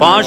5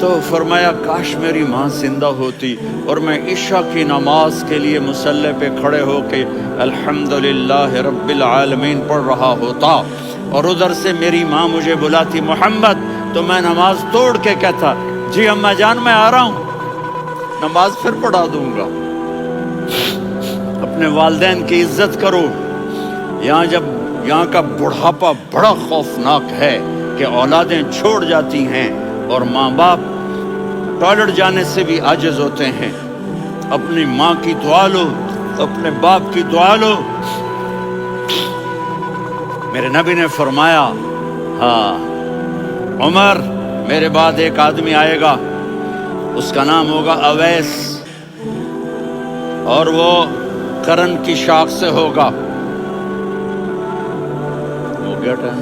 تو فرمایا کاش میری ماں زندہ ہوتی اور میں عشاء کی نماز کے لیے مصلی پہ کھڑے ہو کے الحمدللہ رب العالمین پڑھ رہا ہوتا، اور ادھر سے میری ماں مجھے بلاتی محمد، تو میں نماز توڑ کے کہتا جی اماں جان میں آ رہا ہوں، نماز پھر پڑھا دوں گا۔ اپنے والدین کی عزت کرو۔ یہاں کا بڑھاپا بڑا خوفناک ہے کہ اولادیں چھوڑ جاتی ہیں اور ماں باپ ٹوائلٹ جانے سے بھی عاجز ہوتے ہیں۔ اپنی ماں کی دعا لو، اپنے باپ کی دعا لو۔ میرے نبی نے فرمایا ہاں عمر میرے بعد ایک آدمی آئے گا، اس کا نام ہوگا اویس، اور وہ قرن کی شاخ سے ہوگا۔ ہو گیا ٹائم؟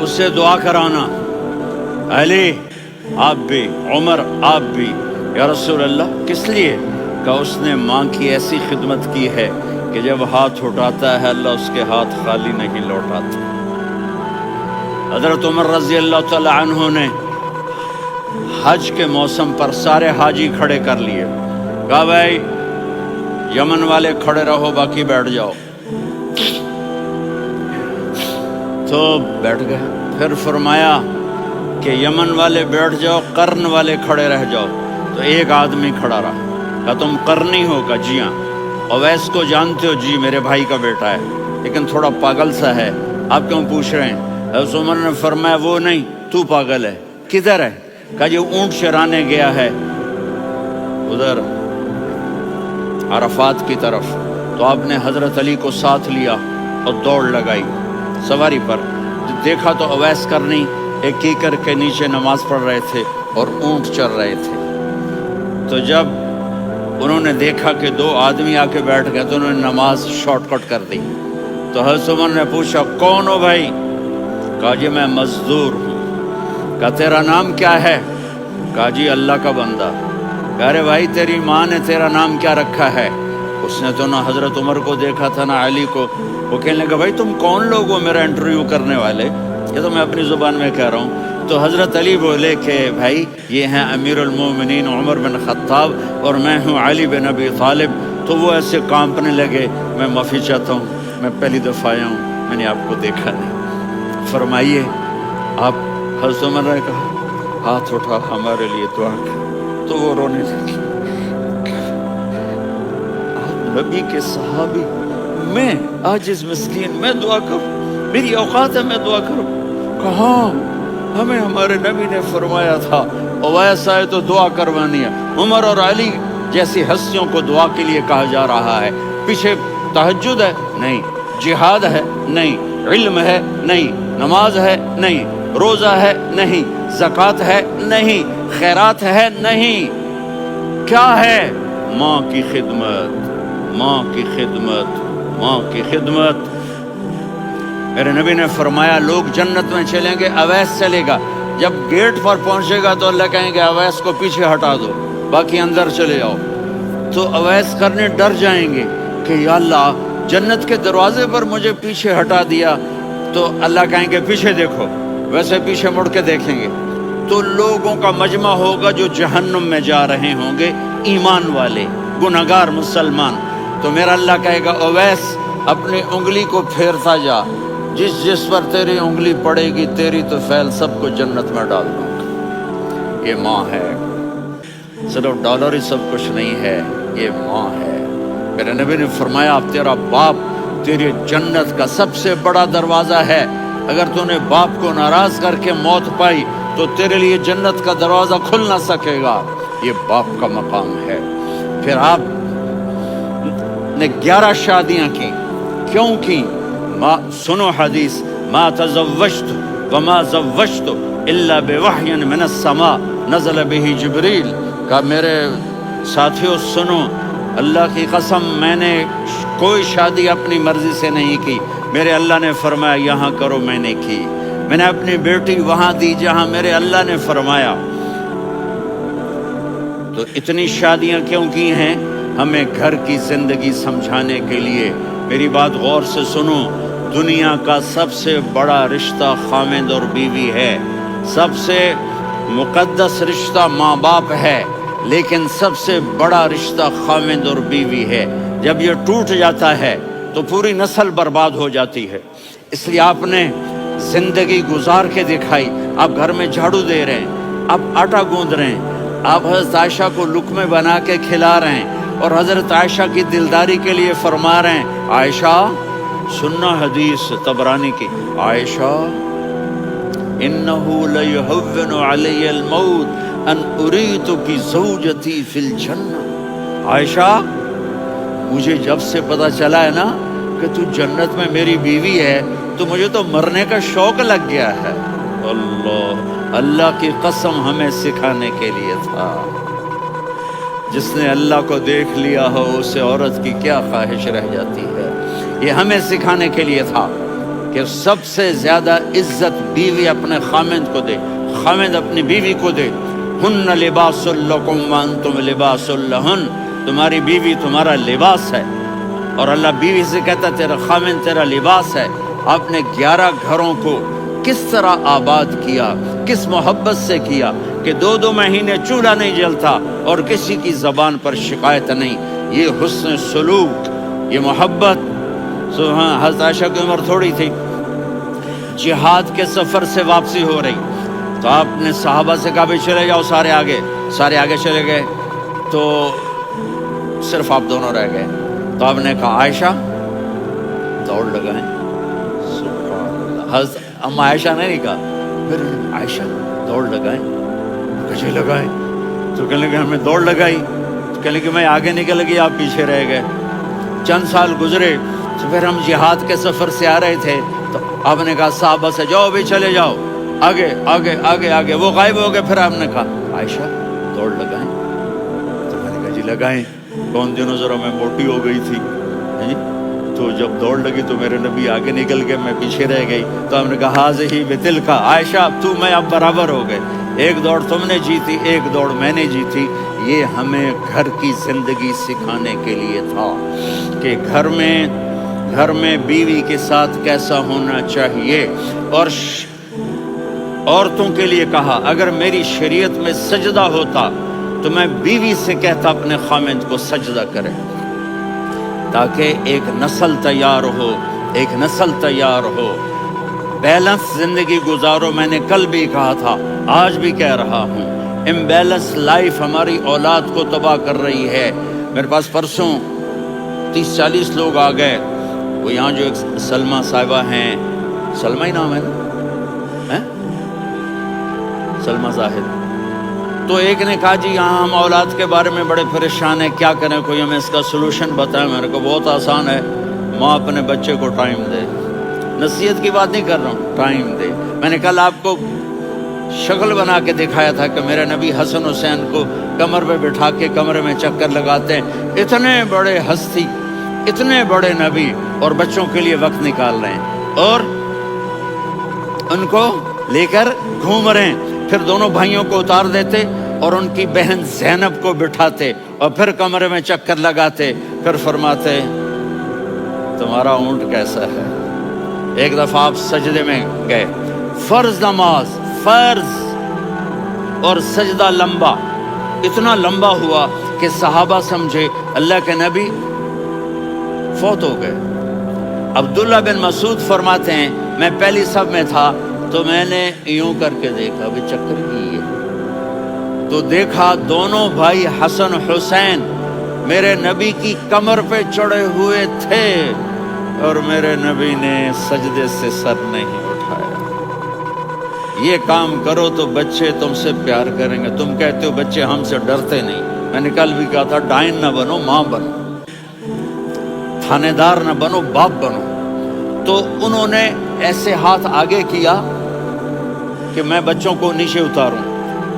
اس سے دعا کرانا، علی آپ بھی، عمر آپ بھی، یا رسول اللہ کس لیے؟ کہ اس نے ماں کی ایسی خدمت کی ہے کہ جب ہاتھ اٹھاتا ہے اللہ اس کے ہاتھ خالی نہیں لوٹاتا۔ حضرت عمر رضی اللہ تعالی عنہ نے حج کے موسم پر سارے حاجی کھڑے کر لیے، کہا بھائی یمن والے کھڑے رہو باقی بیٹھ جاؤ، تو بیٹھ گئے۔ پھر فرمایا کہ یمن والے بیٹھ جاؤ، قرن والے کھڑے رہ جاؤ، تو ایک آدمی کھڑا رہا، کہا تم قرنی ہو؟ کہا جی ہاں۔ اویس کو جانتے ہو؟ جی میرے بھائی کا بیٹا ہے لیکن تھوڑا پاگل سا ہے، آپ کیوں پوچھ رہے ہیں؟ حضرت عمر نے فرمایا وہ نہیں، تو پاگل ہے۔ کدھر ہے؟ کہا جی اونٹ چرانے گیا ہے ادھر عرفات کی طرف۔ تو آپ نے حضرت علی کو ساتھ لیا اور دوڑ لگائی سواری پر۔ دیکھا تو اویس کرنی ایک کیکر کے نیچے نماز پڑھ رہے تھے اور اونٹ چر رہے تھے۔ تو جب انہوں نے دیکھا کہ دو آدمی آ کے بیٹھ گئے تو انہوں نے نماز شارٹ کٹ کر دی۔ تو حضرت عمر نے پوچھا کون ہو بھائی؟ کہا جی میں مزدور ہوں۔ کہا تیرا نام کیا ہے؟ کہا جی اللہ کا بندہ۔ کہا رے بھائی تیری ماں نے تیرا نام کیا رکھا ہے؟ اس نے تو نہ حضرت عمر کو دیکھا تھا نہ علی کو۔ وہ کہنے لگا بھائی تم کون لوگ ہو میرا انٹرویو کرنے والے؟ یہ تو میں اپنی زبان میں کہہ رہا ہوں۔ تو حضرت علی بولے کہ بھائی یہ ہیں امیر المومنین عمر بن خطاب اور میں ہوں علی بن ابی طالب۔ تو وہ ایسے کانپنے لگے، میں معافی چاہتا ہوں، میں پہلی دفعہ آیا ہوں، میں نے آپ کو دیکھا نہیں، فرمائیے آپ۔ حضرت عمر نے کہا ہاتھ اٹھا ہمارے لیے دعا کر، تو وہ رونے لگی۔ نبی کے صحابی، میں عاجز مسکین، میں دعا کروں؟ میری اوقات ہے میں دعا کروں؟ کہاں؟ ہمیں ہمارے نبی نے فرمایا تھا اویس آئے تو دعا کروانی ہے۔ عمر اور علی جیسی ہستیوں کو دعا کے لیے کہا جا رہا ہے۔ پیچھے تہجد ہے؟ نہیں۔ جہاد ہے؟ نہیں۔ علم ہے؟ نہیں۔ نماز ہے؟ نہیں۔ روزہ ہے؟ نہیں۔ زکوٰۃ ہے؟ نہیں۔ خیرات ہے؟ نہیں۔ کیا ہے؟ ماں کی خدمت، ماں کی خدمت، ماں کی خدمت۔ میرے نبی نے فرمایا لوگ جنت میں چلیں گے، اویس چلے گا، جب گیٹ پر پہنچے گا تو اللہ کہیں گے اویس کو پیچھے ہٹا دو، باقی اندر چلے جاؤ۔ تو اویس کرنے ڈر جائیں گے کہ یا اللہ جنت کے دروازے پر مجھے پیچھے ہٹا دیا، تو اللہ کہیں گے پیچھے دیکھو، ویسے پیچھے مڑ کے دیکھیں گے تو لوگوں کا مجمع ہوگا جو جہنم میں جا رہے ہوں گے، ایمان والے، گنہگار مسلمان۔ تو میرا اللہ کہے گا اویس اپنی انگلی کو پھیرتا جا، جس پر تیری انگلی پڑے گی تیری تو فعل سب کو جنت میں ڈال دوں گا۔ یہ ماں ہے، صرف ڈالر ہی سب کچھ نہیں ہے، یہ ماں ہے۔ میرے نبی نے فرمایا اب تیرا باپ تیری جنت کا سب سے بڑا دروازہ ہے، اگر تو نے باپ کو ناراض کر کے موت پائی تو تیرے لیے جنت کا دروازہ کھل نہ سکے گا، یہ باپ کا مقام ہے۔ پھر آپ نے 11 شادیاں کی، کیوں کی؟ سنو حدیث، ما تزوجت وما زوجت الا بوحی من السماء نزل به جبریل۔ کہا میرے ساتھیوں سنو، اللہ کی قسم میں نے کوئی شادی اپنی مرضی سے نہیں کی، میرے اللہ نے فرمایا یہاں کرو، میں نے کی۔ میں نے اپنی بیٹی وہاں دی جہاں میرے اللہ نے فرمایا۔ تو اتنی شادیاں کیوں کی ہیں؟ ہمیں گھر کی زندگی سمجھانے کے لیے۔ میری بات غور سے سنو، دنیا کا سب سے بڑا رشتہ خاوند اور بیوی ہے، سب سے مقدس رشتہ ماں باپ ہے، لیکن سب سے بڑا رشتہ خاوند اور بیوی ہے۔ جب یہ ٹوٹ جاتا ہے تو پوری نسل برباد ہو جاتی ہے۔ اس لیے آپ نے زندگی گزار کے دکھائی۔ آپ گھر میں جھاڑو دے رہے ہیں، آپ آٹا گوندھ رہے ہیں، آپ حضرت عائشہ کو لقمے بنا کے کھلا رہے ہیں، اور حضرت عائشہ کی دلداری کے لیے فرما رہے ہیں، عائشہ سننا حدیث طبرانی کی، عائشہ انہو لیہون علی الموت ان اریتک زوجتی فی الجنہ۔ عائشہ مجھے جب سے پتا چلا ہے نا کہ تو جنت میں میری بیوی ہے تو مجھے تو مرنے کا شوق لگ گیا ہے۔ اللہ کی قسم ہمیں سکھانے کے لیے تھا۔ جس نے اللہ کو دیکھ لیا ہو اسے عورت کی کیا خواہش رہ جاتی ہے۔ یہ ہمیں سکھانے کے لیے تھا کہ سب سے زیادہ عزت بیوی اپنے خاوند کو دے، خاوند اپنی بیوی کو دے۔ ہن لباس لکم وانتم لباس لہن، تمہاری بیوی تمہارا لباس ہے، اور اللہ بیوی سے کہتا تیرا خاوند تیرا لباس ہے۔ آپ نے 11 گھروں کو کس طرح آباد کیا، کس محبت سے کیا کہ 2 مہینے چولہا نہیں جلتا اور کسی کی زبان پر شکایت نہیں۔ یہ حسن سلوک، یہ محبت۔ حضرت عائشہ کی عمر تھوڑی تھی، جہاد کے سفر سے واپسی ہو رہی، تو آپ نے صحابہ سے کہا بھی چلے جاؤ سارے آگے چلے گئے، تو صرف آپ دونوں رہ گئے۔ تو آپ نے کہا عائشہ دوڑ لگائیں۔ سبحان اللہ۔ حضرت اما عائشہ نے نہیں کہا، پھر عائشہ دوڑ لگائیں، کجے لگائیں، تو کہنے لگے ہمیں دوڑ لگائی، تو کہنے لگے میں آگے نکل گئی آپ پیچھے رہ گئے۔ چند سال گزرے تو پھر ہم جہاد کے سفر سے آ رہے تھے، تو آپ نے کہا صحابہ سے جاؤ بھی چلے جاؤ آگے آگے آگے آگے، وہ غائب ہو گئے۔ پھر آپ نے کہا عائشہ دوڑ لگائیں، تو میں نے کہا جی لگائیں۔ کون دنوں ذرا میں موٹی ہو گئی تھی، تو جب دوڑ لگی تو میرے نبی آگے نکل گئے، میں پیچھے رہ گئی۔ تو ہم نے کہا ہاذہ بتلک، عائشہ تو میں اب برابر ہو گئے، ایک دوڑ تم نے جیتی ایک دوڑ میں نے جیتی۔ یہ ہمیں گھر کی زندگی سکھانے کے لیے تھا کہ گھر میں بیوی کے ساتھ کیسا ہونا چاہیے۔ اور عورتوں کے لیے کہا اگر میری شریعت میں سجدہ ہوتا تو میں بیوی سے کہتا اپنے خاوند کو سجدہ کرے، تاکہ ایک نسل تیار ہو، بیلنس زندگی گزارو۔ میں نے کل بھی کہا تھا، آج بھی کہہ رہا ہوں، امبیلنس لائف ہماری اولاد کو تباہ کر رہی ہے۔ میرے پاس پرسوں 30-40 لوگ آ گئے، وہ یہاں جو ایک سلمہ صاحبہ ہیں، سلمہ ہی نام ہے نا، سلمہ زاہد، تو ایک نے کہا جی یہاں ہم اولاد کے بارے میں بڑے پریشان ہیں، کیا کریں، کوئی ہمیں اس کا سلوشن بتائیں۔ میرے کو بہت آسان ہے، ماں اپنے بچے کو ٹائم دے، نصیحت کی بات نہیں کر رہا ہوں، ٹائم دے۔ میں نے کل آپ کو شکل بنا کے دکھایا تھا کہ میرے نبی حسن حسین کو کمر پہ بٹھا کے کمرے میں چکر لگاتے ہیں۔ اتنے بڑے ہستی، اتنے بڑے نبی، اور بچوں کے لیے وقت نکال رہے ہیں اور ان کو لے کر گھوم رہے ہیں۔ پھر دونوں بھائیوں کو اتار دیتے اور ان کی بہن زینب کو بٹھاتے اور پھر کمرے میں چکر لگاتے، پھر فرماتے تمہارا اونٹ کیسا ہے۔ ایک دفعہ آپ سجدے میں گئے، فرض نماز، فرض، اور سجدہ لمبا، اتنا لمبا ہوا کہ صحابہ سمجھے اللہ کے نبی فوت ہو گئے۔ عبداللہ بن مسعود فرماتے ہیں میں پہلی صف میں تھا تو میں نے یوں کر کے دیکھا، بھی چکر کی ہے، تو دیکھا دونوں بھائی حسن حسین میرے نبی کی کمر پہ چڑھے ہوئے تھے اور میرے نبی نے سجدے سے سر نہیں اٹھایا۔ یہ کام کرو تو بچے تم سے پیار کریں گے۔ تم کہتے ہو بچے ہم سے ڈرتے نہیں، میں نے کل بھی کہا تھا ڈائن نہ بنو، ماں بنو، تھانے دار نہ بنو، باپ بنو۔ تو انہوں نے ایسے ہاتھ آگے کیا کہ میں بچوں کو نیچے اتاروں،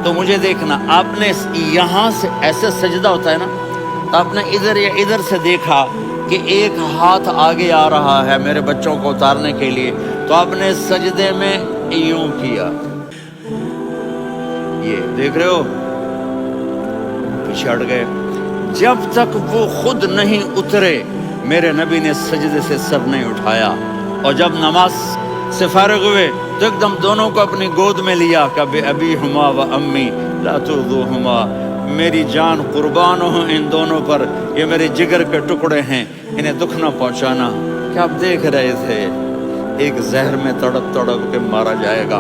تو مجھے دیکھنا، آپ نے یہاں سے ایسے سجدہ ہوتا ہے نا، تو آپ نے ادھر یا ادھر سے دیکھا کہ ایک ہاتھ آگے آ رہا ہے میرے بچوں کو اتارنے کے لیے، تو آپ نے سجدے میں یوں کیا، یہ دیکھ رہے ہو، پیچھے ہٹ گئے. جب تک وہ خود نہیں اترے میرے نبی نے سجدے سے سر نہیں اٹھایا. اور جب نماز سے فارغ ہوئے تو ایک دم دونوں کو اپنی گود میں لیا کہ ابی ہما و امی لا تؤذوہما، میری جان قربان ہو ان دونوں پر، یہ میرے جگر کے ٹکڑے ہیں، انہیں دکھ نہ پہنچانا. کہ آپ دیکھ رہے تھے ایک زہر میں تڑپ تڑپ کے مارا جائے گا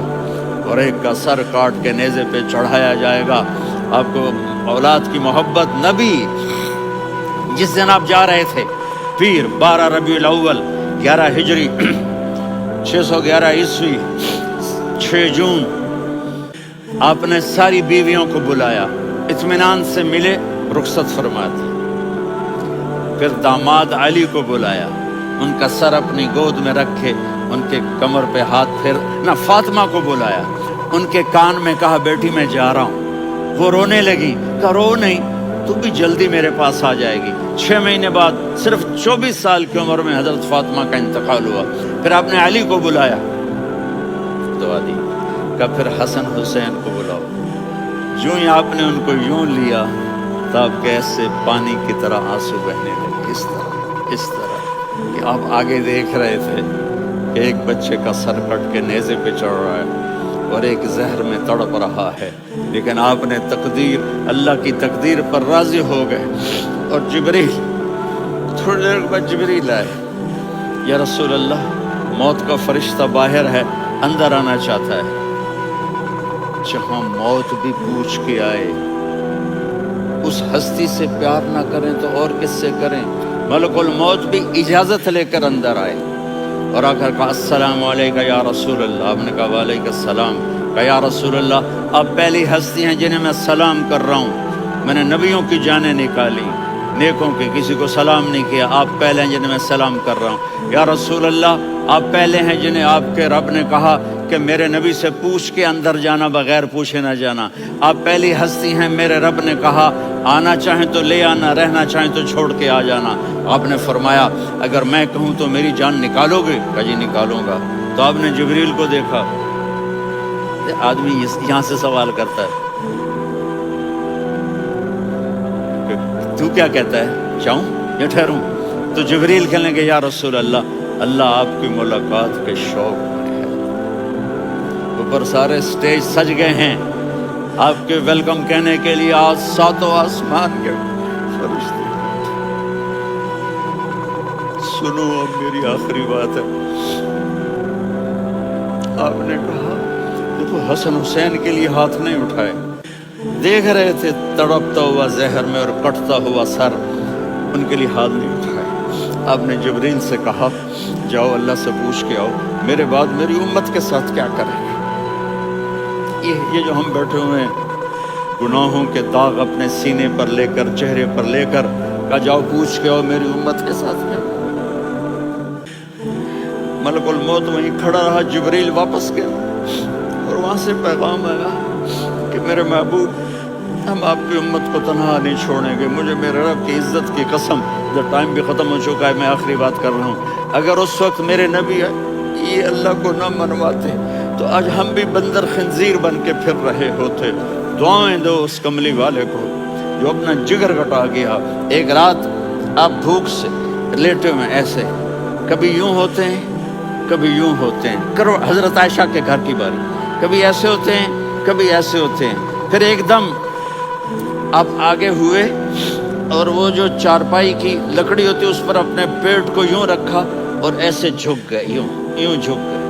اور ایک کا سر کاٹ کے نیزے پہ چڑھایا جائے گا. آپ کو اولاد کی محبت. نبی جس دن آپ جا رہے تھے پیر 12 ربیع الاول 11 ہجری 611 عیسوی 6 جون آپ نے ساری بیویوں کو بلایا، اطمینان سے ملے، رخصت فرما دی. پھر داماد علی کو بلایا، ان کا سر اپنی گود میں رکھے، ان کے کمر پہ ہاتھ پھر نہ. فاطمہ کو بلایا، ان کے کان میں کہا بیٹی میں جا رہا ہوں. وہ رونے لگی. کہا رو نہیں، تو بھی جلدی میرے پاس آ جائے گی. 6 مہینے بعد صرف 24 سال کی عمر میں حضرت فاطمہ کا انتقال ہوا. پھر آپ نے علی کو بلایا، دعا دی. کہ پھر حسن حسین کو بلاؤ. یوں ہی آپ نے ان کو یوں لیا تو آپ کے ایسے پانی کی طرح آنسو بہنے لگے. اس طرح کہ آپ آگے دیکھ رہے تھے کہ ایک بچے کا سر کٹ کے نیزے پہ چڑھ رہا ہے اور ایک زہر میں تڑپ رہا ہے، لیکن آپ نے تقدیر، اللہ کی تقدیر پر راضی ہو گئے. اور جبریل تھوڑی دیر بعد جبریل آئے. یا رسول اللہ، موت کا فرشتہ باہر ہے، اندر آنا چاہتا ہے. جہاں موت بھی پوچھ کے آئے، اس ہستی سے پیار نہ کریں تو اور کس سے کریں. ملک الموت بھی اجازت لے کر اندر آئے اور آ کر کہا السلام علیکم یا رسول اللہ. آپ نے کہا وعلیکم السلام. کہا یا رسول اللہ، آپ پہلی ہستی ہیں جنہیں میں سلام کر رہا ہوں. میں نے نبیوں کی جانیں نکالی، نیکوں کی، کسی کو سلام نہیں کیا. آپ پہلے ہیں جنہیں میں سلام کر رہا ہوں. یا رسول اللہ، آپ پہلے ہیں جنہیں آپ کے رب نے کہا کہ میرے نبی سے پوچھ کے اندر جانا، بغیر پوچھے نہ جانا. آپ پہلی ہستی ہیں، میرے رب نے کہا آنا چاہیں تو لے آنا، رہنا چاہیں تو چھوڑ کے آ جانا. آپ نے فرمایا اگر میں کہوں تو میری جان نکالو گے؟ کہا جی نکالوں گا. تو آپ نے جبریل کو دیکھا. آدمی یہاں سے سوال کرتا ہے تو کیا کہتا ہے، جاؤں یا ٹھہروں؟ تو جبریل کہنے لگے یا رسول اللہ، اللہ آپ کی ملاقات کے شوق میں ہے. اوپر سارے سٹیج سج گئے ہیں آپ کے ویلکم کہنے کے لیے. آج 7 آسمان کے فرشتے. سنو اب میری آخری بات ہے. آپ نے کہا دیکھو حسن حسین کے لیے ہاتھ نہیں اٹھائے، دیکھ رہے تھے تڑپتا ہوا زہر میں اور کٹتا ہوا سر، ان کے لیے ہاتھ نہیں اٹھائے. آپ نے جبریل سے کہا جاؤ اللہ سے پوچھ کے آؤ میرے بعد میری امت کے ساتھ کیا کریں گے. یہ جو ہم بیٹھے ہوئے ہیں گناہوں کے داغ اپنے سینے پر لے کر، چہرے پر لے کر، کہا جاؤ پوچھ کے آؤ میری امت کے ساتھ کیا. ملک الموت وہیں کھڑا رہا. جبریل واپس گیا اور وہاں سے پیغام آیا کہ میرے محبوب، ہم آپ کی امت کو تنہا نہیں چھوڑیں گے. مجھے میرے رب کی عزت کی قسم، جب ٹائم بھی ختم ہو چکا ہے، میں آخری بات کر رہا ہوں، اگر اس وقت میرے نبی یہ اللہ کو نہ منواتے تو آج ہم بھی بندر خنزیر بن کے پھر رہے ہوتے. دعائیں دو اس کملی والے کو جو اپنا جگر کٹا گیا. ایک رات آپ بھوک سے لیٹے ہوئے ایسے، کبھی یوں ہوتے ہیں کبھی یوں ہوتے ہیں. کرو حضرت عائشہ کے گھر کی باری، کبھی ایسے ہوتے ہیں کبھی ایسے ہوتے ہیں. پھر ایک دم آپ آگے ہوئے اور وہ جو چارپائی کی لکڑی ہوتی اس پر اپنے پیٹ کو یوں رکھا اور ایسے جھک گئے، یوں جھک گئے.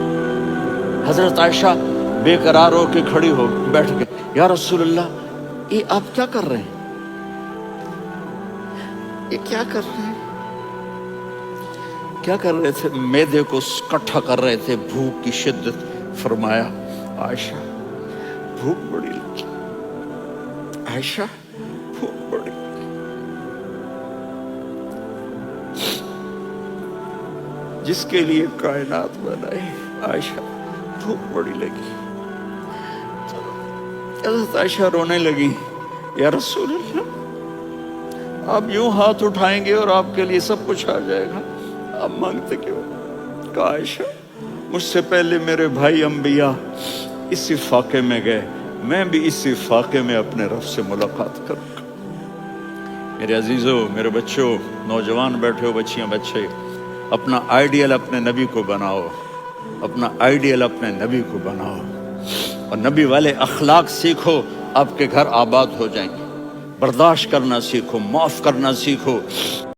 حضرت عائشہ بے قرار ہو کے کھڑی ہو بیٹھ گئے. یا رسول اللہ، یہ آپ کیا کر رہے ہیں؟ یہ کیا کر رہے ہیں؟ کیا کر رہے تھے؟ معدے کو کٹھا کر رہے تھے، بھوک کی شدت. فرمایا عائشہ بھوک بڑی لگی، عائشہ بھوک بڑی لگی. جس کے لیے کائنات بنائی، عائشہ بھوک بڑی لگی. حضرت عائشہ رونے لگی. یا رسول اللہ، آپ یوں ہاتھ اٹھائیں گے اور آپ کے لیے سب کچھ آ جائے گا، آپ مانگتے کیوں؟ کہا عائشہ مجھ سے پہلے میرے بھائی انبیاء اسی فاقے میں گئے، میں بھی اسی فاقے میں اپنے رب سے ملاقات کروں گا. میرے عزیزوں، میرے بچوں، نوجوان بیٹھے ہو، بچیاں بچے، اپنا آئیڈیل اپنے نبی کو بناؤ، اپنا آئیڈیل اپنے نبی کو بناؤ، اور نبی والے اخلاق سیکھو، آپ کے گھر آباد ہو جائیں گے۔ برداشت کرنا سیکھو، معاف کرنا سیکھو،